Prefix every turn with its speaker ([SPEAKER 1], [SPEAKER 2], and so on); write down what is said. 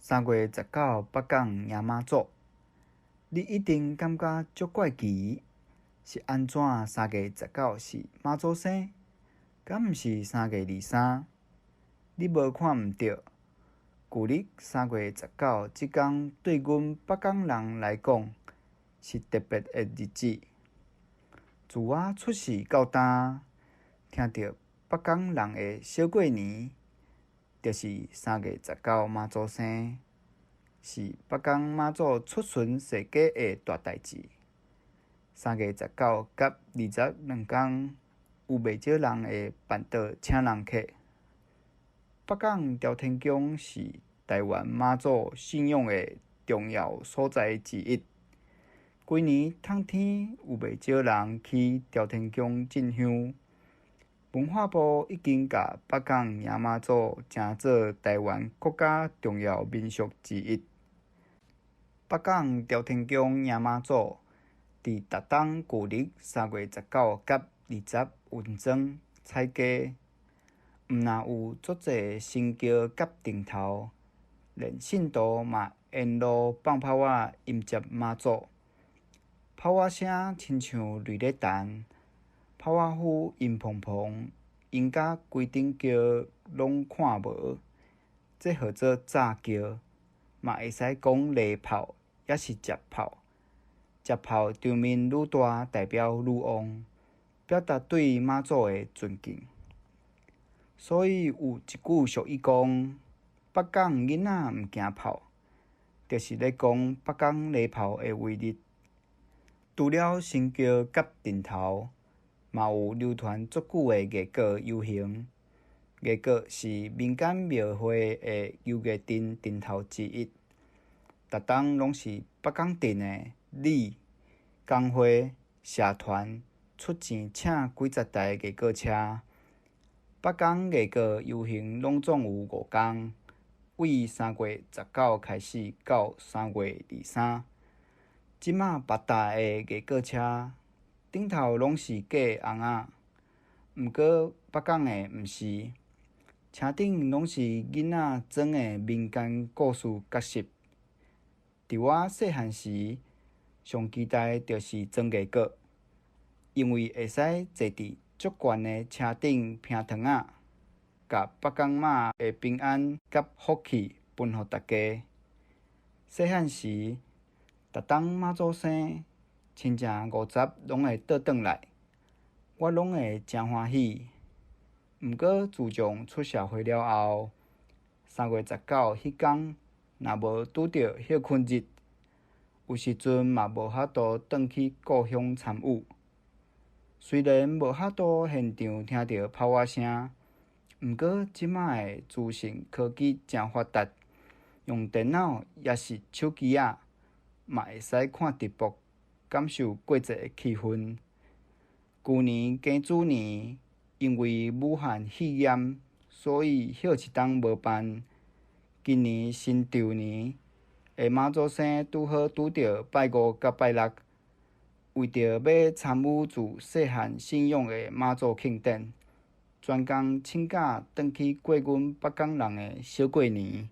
[SPEAKER 1] 3月19北港迎妈祖，你一定感觉足怪奇，是安怎3月19是妈祖生，敢毋是3月23？你无看毋着，旧历3月19即天对阮北港人来讲是特别的日子。自我出世到今，听到北港人的小过年，就是3月19妈祖生，是北港妈祖出巡世界的大代志。3月19甲20两天，有袂少人会办桌请人客。北港朝天宫是台湾妈祖信仰的重要所在之一。规年冬天有袂少人去朝天宫进香。文化部已经甲北港迎妈祖称作台湾国家重要民俗之一。北港朝天宫迎妈祖，伫逐冬旧历3月19甲20运庄菜街，毋但有足侪神轿甲顶头，连信徒嘛沿路放炮仔迎接妈祖。炮仔声亲像雷咧弹，炮仔夫阴蓬蓬，因甲规顶桥拢看无，这号做炸桥，嘛会使讲雷炮，也是捷炮。捷炮场面愈大，代表愈旺，表达对妈祖的尊敬。所以有一句俗语讲：北港囡仔毋惊炮，就是咧讲北港雷炮的威力。除了神轿甲顶头，嘛有流传足久的艺果游行。艺果是民间庙会的游艺阵头之一，逐冬拢是北港镇的里、工会、社团出钱请几十台艺果车。北港艺果游行拢总有5天，为3月19开始到3月23。即马八大的艺果车顶头拢是假红仔，毋过北港的毋是，车顶拢是囡仔装的民间故事角色。伫我细汉时，上期待就是装艺果，因为会使坐伫足悬的车顶拼糖仔，甲北港妈的平安甲福气分互大家。细汉时，逐冬妈祖生，亲情50拢会倒转来，我拢会真欢喜。毋过自从出社会了后，3月19迄天若无拄着休困日，有时阵嘛无法度转去故乡参与。虽然无法度现场听到炮仔声，毋过即马的资讯科技真发达，用电脑也是手机仔，嘛会使看直播，感受过节的气氛。旧年庚子年，因为武汉肺炎，所以休一冬无办。今年新旧年的妈祖生拄好拄着拜5甲拜6，为着要参与自细汉信仰的妈祖庆典，专工请假转去过阮北港人的小过年。